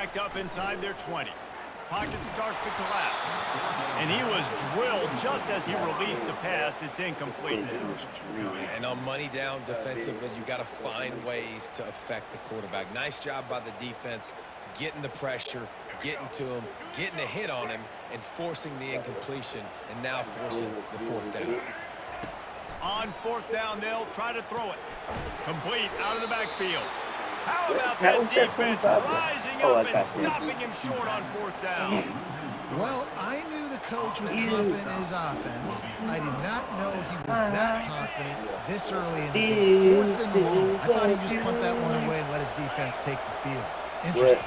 backed up inside their 20. Pocket starts to collapse. And he was drilled just as he released the pass. It's incomplete. And on money down defensively, you got to find ways to affect the quarterback. Nice job by the defense, getting the pressure, getting to him, getting a hit on him, and forcing the incompletion, and now forcing the fourth down. On fourth down, they'll try to throw it. Complete out of the backfield. How about that defense rising up and stopping him short on fourth down? Well, I knew the coach was confident in his offense. I did not know he was that confident this early in the game. Fourth and long. I thought he'd just punt that one away and let his defense take the field. Interesting.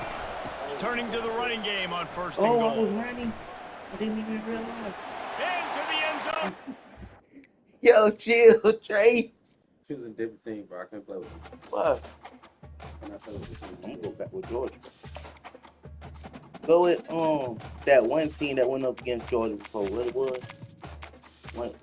Turning to the running game on first and goal. I was running. I didn't even realize. Into the end zone. Yo, chill, Trey. Choosing different team, bro. I can't play with you. What? I'm not playing with you. I'm gonna go back with Georgia. Go with that one team that went up against Georgia before. What it was? What?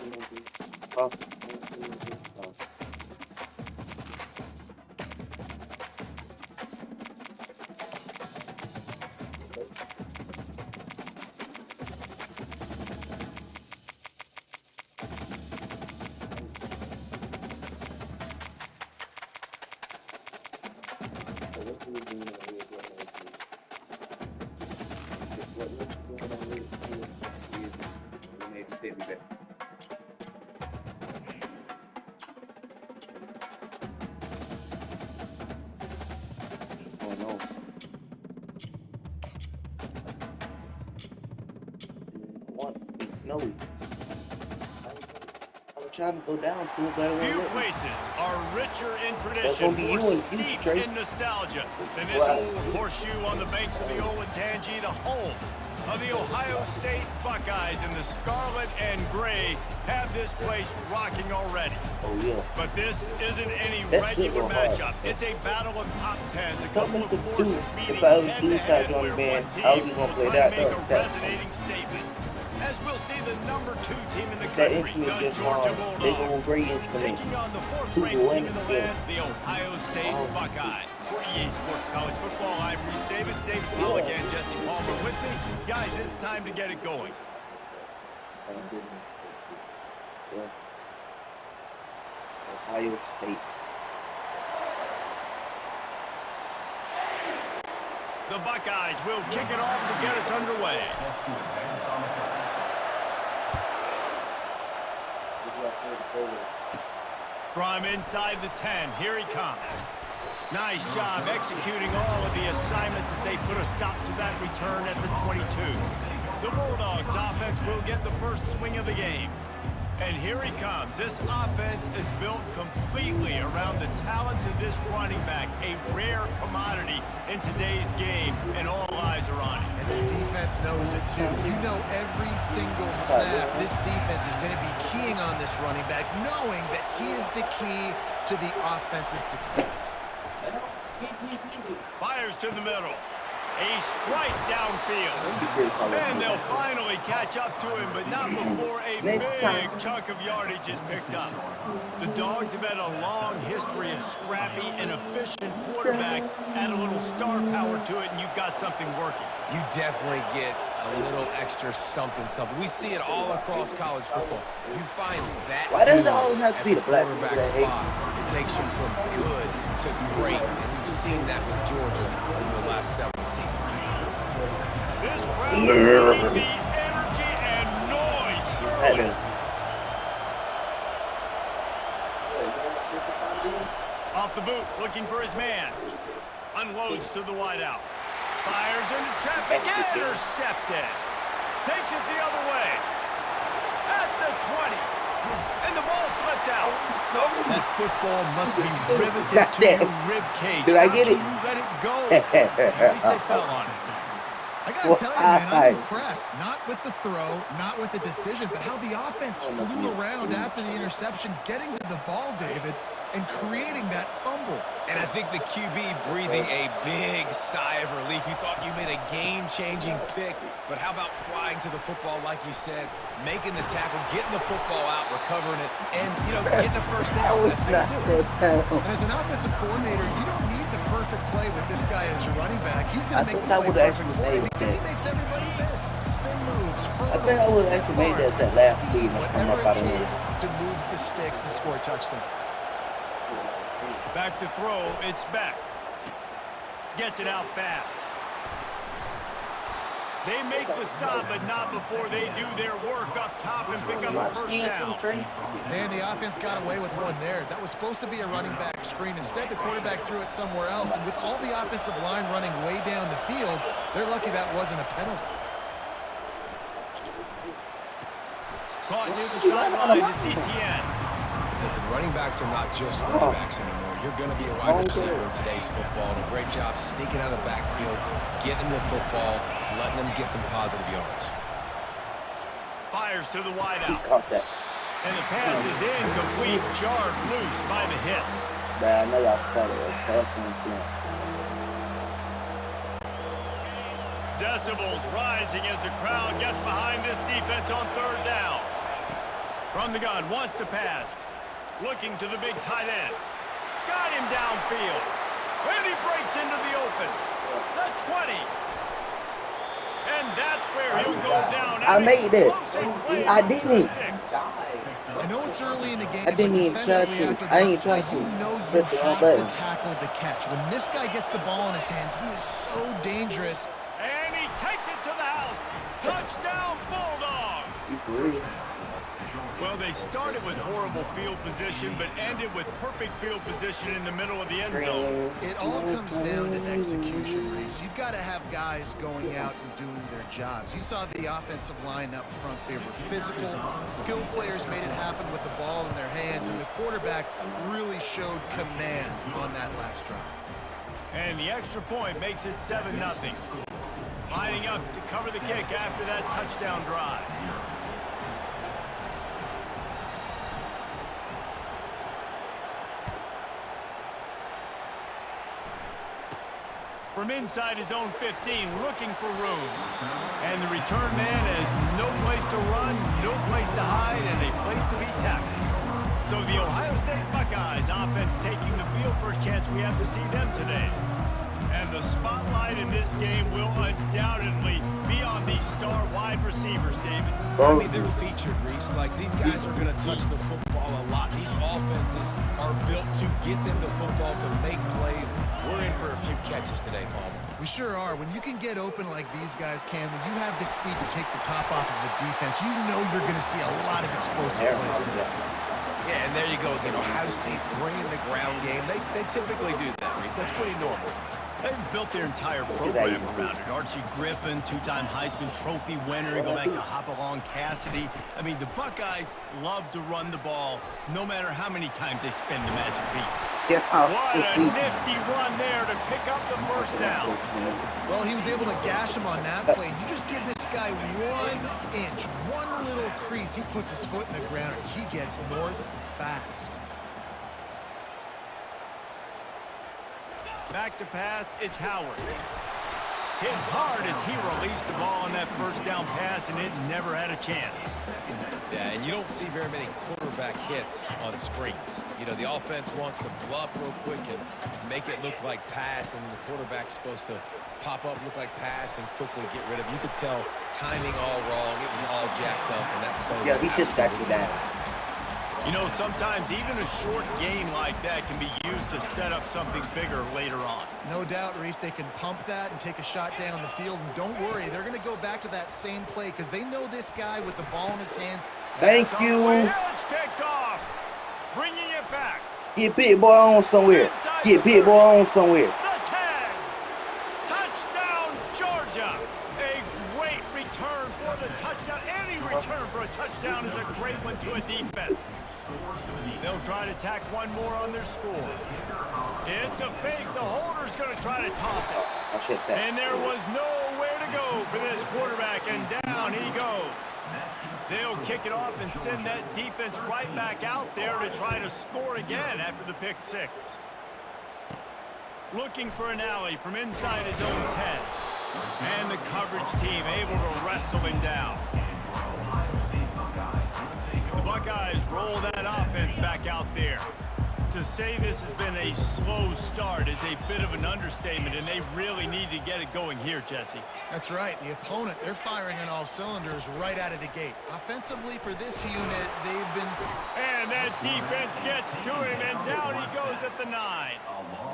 Snowy. I'm trying to go down to it, but I Few won't places are richer in That's tradition, gonna be you more in the future, steeped Trey. in nostalgia than this old horseshoe on the banks of the Olentangy, the home of the Ohio State Buckeyes, and the scarlet and gray have this place rocking already. Oh, yeah. But this isn't any That shit regular go hard. matchup. It's a battle of top tens, a couple of Something to forces do. meeting If I was head-to-head inside on where the band, one I was team gonna will play try that to make a up. That's resonating statement. As we'll see the number 2 team in the that country, instrument the just Georgia they go Bulldogs, great instrument. taking on the Two 4th-ranked to one, team in the yeah. land, the Ohio State Buckeyes. For EA Sports College Football, I'm Reese Davis, David Pollock, and Jesse Palmer with me. Guys, it's time to get it going. Yeah. Ohio State. The Buckeyes will kick it off to get us underway. From inside the 10, here he comes. Nice job executing all of the assignments as they put a stop to that return at the 22. The Bulldogs offense will get the first swing of the game. And here he comes. This offense is built completely around the talents of this running back, a rare commodity in today's game, and all eyes are on him. And the defense knows it too. You know every single snap this defense is going to be keying on this running back, knowing that he is the key to the offense's success. Fires to the middle. A strike downfield. And they'll finally catch up to him, but not before a big chunk of yardage is picked up. The Dogs have had a long history of scrappy and efficient quarterbacks. Add a little star power to it, and you've got something working. You definitely get a little extra something. We see it all across college football. You find that Why does it dude always have to at be the the black quarterback people that spot. It takes you from good to great, and you've seen that with Georgia over the last several seasons. This crowd bringing the energy and noise early. Off the boot, looking for his man. Unloads to the wideout. Fires into traffic, intercepted. Takes it the other way. At the 20. And the ball slipped out. That football must be riveted to your rib cage. Did I get it? You let it go. At least they fell on it. I gotta tell you, man, I'm impressed. Not with the throw, not with the decision, but how the offense flew around after the interception, getting to the ball, David, and creating that fumble. And I think the QB breathing a big sigh of relief. You thought you made a game-changing pick, but how about flying to the football, like you said, making the tackle, getting the football out, recovering it, and, getting a first down. That's how you do it. And as an offensive coordinator, you don't need the perfect play with this guy as your running back. He's going I to make think the I play would perfect actually for you made because he that. makes everybody miss. Spin moves, I hurdles, think I would stiff actually made arms, that last speed, speed and come whatever up out it of takes there. to move the sticks and score touchdowns. Back to throw, it's Beck. Gets it out fast. They make the stop, but not before they do their work up top and pick up a first down. And the offense got away with one there. That was supposed to be a running back screen. Instead, the quarterback threw it somewhere else. And with all the offensive line running way down the field, they're lucky that wasn't a penalty. Caught near the sideline, it's Etienne. Listen, running backs are not just running backs anymore. You're going to be a wide receiver in today's football. And a great job sneaking out of the backfield, getting the football, letting them get some positive yards. Fires to the He wideout. caught that. And the pass is incomplete, jarred loose by the hit. But I know y'all said it. Passing front. Decibels rising as the crowd gets behind this defense on third down. From the gun, wants to pass. Looking to the big tight end. Got him downfield. And he breaks into the open. The 20. And that's where he'll go down. I made it. I didn't. I know it's early in the game, I didn't but even try defensively to. after I that ain't play, try to. you know you Press the wrong have to button. tackle the catch. When this guy gets the ball in his hands, he is so dangerous. And he takes it to the house. Touchdown, Bulldogs. You for real? Well, they started with horrible field position, but ended with perfect field position in the middle of the end zone. It all comes down to execution, Reese. You've got to have guys going out and doing their jobs. You saw the offensive line up front. They were physical. Skilled players made it happen with the ball in their hands, and the quarterback really showed command on that last drive. And the extra point makes it 7-0. Lining up to cover the kick after that touchdown drive. From inside his own 15, looking for room. And the return man has no place to run, no place to hide, and a place to be tackled. So the Ohio State Buckeyes offense taking the field. First chance we have to see them today. And the spotlight in this game will undoubtedly be on these star wide receivers, David. I mean, they're featured, Reese. Like, these guys are going to touch the football a lot. These offenses are built to get them the football, to make plays. We're in for a few catches today, Palmer. We sure are. When you can get open like these guys can, when you have the speed to take the top off of a defense, you know you're going to see a lot of explosive plays today. Yeah, and there you go again. Ohio State bringing the ground game. They typically do that, Reese. That's pretty normal. They've built their entire program around it. Archie Griffin, two-time Heisman Trophy winner. You go back to Hopalong Cassidy. I mean, the Buckeyes love to run the ball, no matter how many times they spin the magic beat. What a nifty run there to pick up the first down. Well, he was able to gash him on that play. You just give this guy 1 inch, one little crease. He puts his foot in the ground, and he gets north fast. Back to pass, it's Howard. Hit hard as he released the ball on that first down pass, and it never had a chance. Yeah, and you don't see very many quarterback hits on screens. You know, the offense wants to bluff real quick and make it look like pass, and then the quarterback's supposed to pop up, look like pass, and quickly get rid of it. You could tell timing all wrong. It was all jacked up, and that play... Yeah, he should set you down. You know, sometimes even a short game like that can be used to set up something bigger later on. No doubt, Reese, they can pump that and take a shot down the field. And don't worry, they're going to go back to that same play because they know this guy with the ball in his hands. Thank you. Yeah, it's picked off. Bringing it back. Get big boy on somewhere. Get big boy on somewhere. The tag. Touchdown, Georgia. A great return for the touchdown. Any return for a touchdown is a great one to a defense. They'll try to tack one more on their score. It's a fake. The holder's going to try to toss it. And there was nowhere to go for this quarterback, and down he goes. They'll kick it off and send that defense right back out there to try to score again after the pick six. Looking for an alley from inside his own 10. And the coverage team able to wrestle him down. The Buckeyes roll that offense back out there. To say this has been a slow start is a bit of an understatement, and they really need to get it going here, Jesse. That's right. The opponent, they're firing on all cylinders right out of the gate. Offensively, for this unit, they've been... And that defense gets to him, and down he goes at the 9.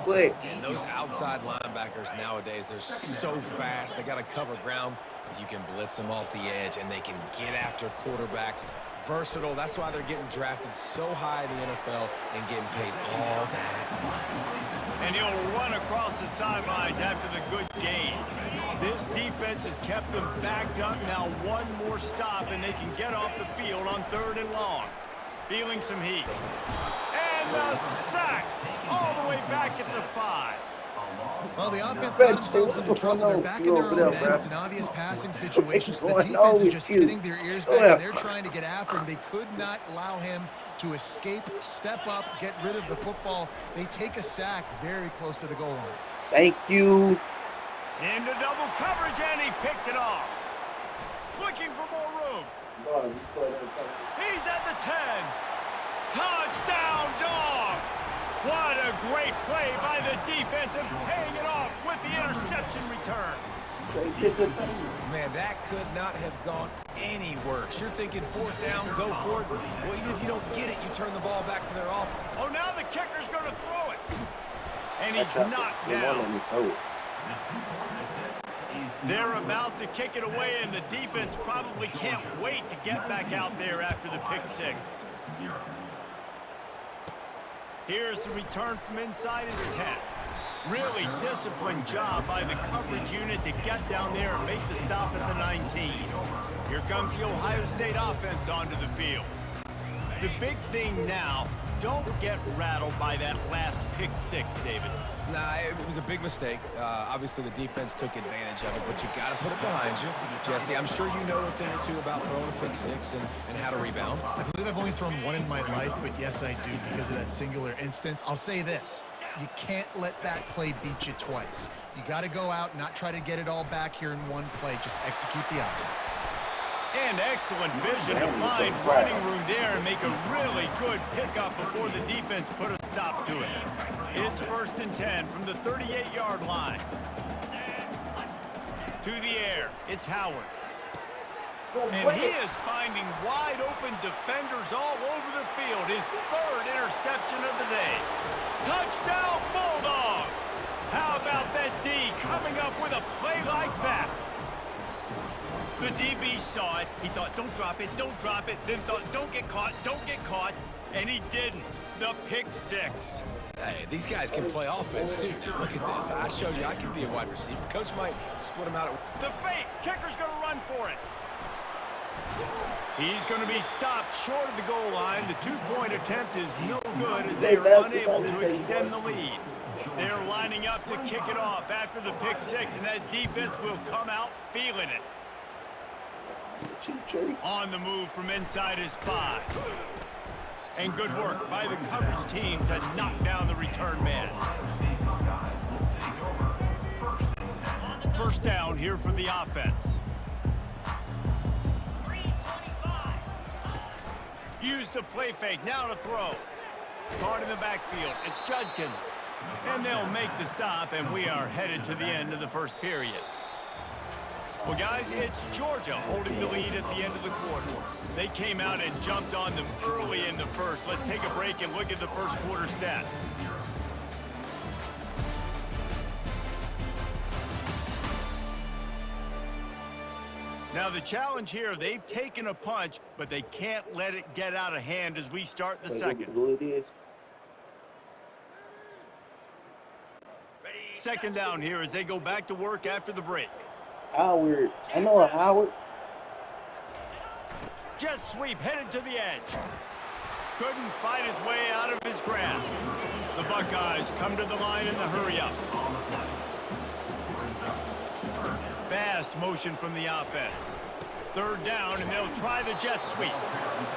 Quick. And those outside linebackers nowadays, they're so fast. They got to cover ground, but you can blitz them off the edge, and they can get after quarterbacks. Versatile. That's why they're getting drafted so high in the NFL and getting paid all that money. And he'll run across the sidelines after the good game. This defense has kept them backed up. Now one more stop, and they can get off the field on 3rd and long. Feeling some heat. And the sack all the way back at the 5. Well, the offense got themselves into trouble. They're back in their own end. It's an obvious passing situation. So the defense is just pinning their ears back, and they're trying to get after him. They could not allow him to escape, step up, get rid of the football. They take a sack very close to the goal line. Thank you. Into double coverage, and he picked it off. Looking for more room. He's at the 10. Touchdown, Dogs! What a great play by the defense and paying it off with the interception return. Man, that could not have gone any worse. You're thinking 4th down, go for it. Well, even if you don't get it, you turn the ball back to their offense. Oh, now the kicker's going to throw it. And he's knocked down. They're about to kick it away, and the defense probably can't wait to get back out there after the pick 6. Here's the return from inside his 10. Really disciplined job by the coverage unit to get down there and make the stop at the 19. Here comes the Ohio State offense onto the field. The big thing now, don't get rattled by that last pick 6, David. Nah, it was a big mistake. Obviously, the defense took advantage of it, but you got to put it behind you. Jesse, I'm sure you know a thing or two about throwing a pick 6 and how to rebound. I believe I've only thrown one in my life, but yes, I do because of that singular instance. I'll say this. You can't let that play beat you twice. You got to go out and not try to get it all back here in one play. Just execute the offense. And excellent vision to find running room there and make a really good pickup before the defense put a stop to it. It's 1st and 10 from the 38-yard line. To the air, it's Howard. And he is finding wide open defenders all over the field. His 3rd interception of the day. Touchdown, Bulldogs! How about that D coming up with a play like that? The DB saw it. He thought, don't drop it, don't drop it. Then thought, don't get caught, and he didn't. The pick 6. Hey, these guys can play offense, too. Look at this. I showed you I can be a wide receiver. Coach might split them out. The fake. Kicker's going to run for it. He's going to be stopped short of the goal line. The 2-point attempt is no good as they are unable to extend the lead. They're lining up to kick it off after the pick 6, and that defense will come out feeling it. On the move from inside his 5. And good work by the coverage team to knock down the return man. 1st down here for the offense. Use the play fake, now to throw. Caught in the backfield, it's Judkins. And they'll make the stop, and we are headed to the end of the 1st period. Well, guys, it's Georgia holding the lead at the end of the quarter. They came out and jumped on them early in the 1st. Let's take a break and look at the 1st quarter stats. Now, the challenge here, they've taken a punch, but they can't let it get out of hand as we start the 2nd. 2nd down here as they go back to work after the break. Howard. I know a Howard. Jet sweep headed to the edge. Couldn't fight his way out of his grasp. The Buckeyes come to the line in the hurry-up. Fast motion from the offense. 3rd down, and they'll try the jet sweep.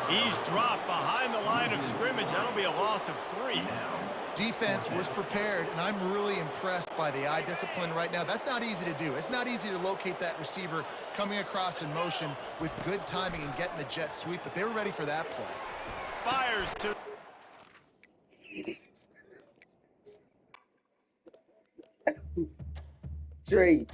He's dropped behind the line of scrimmage. That'll be a loss of 3. Defense was prepared, and I'm really impressed by the eye discipline right now. That's not easy to do. It's not easy to locate that receiver coming across in motion with good timing and getting the jet sweep, but they were ready for that play. Fires to... straight.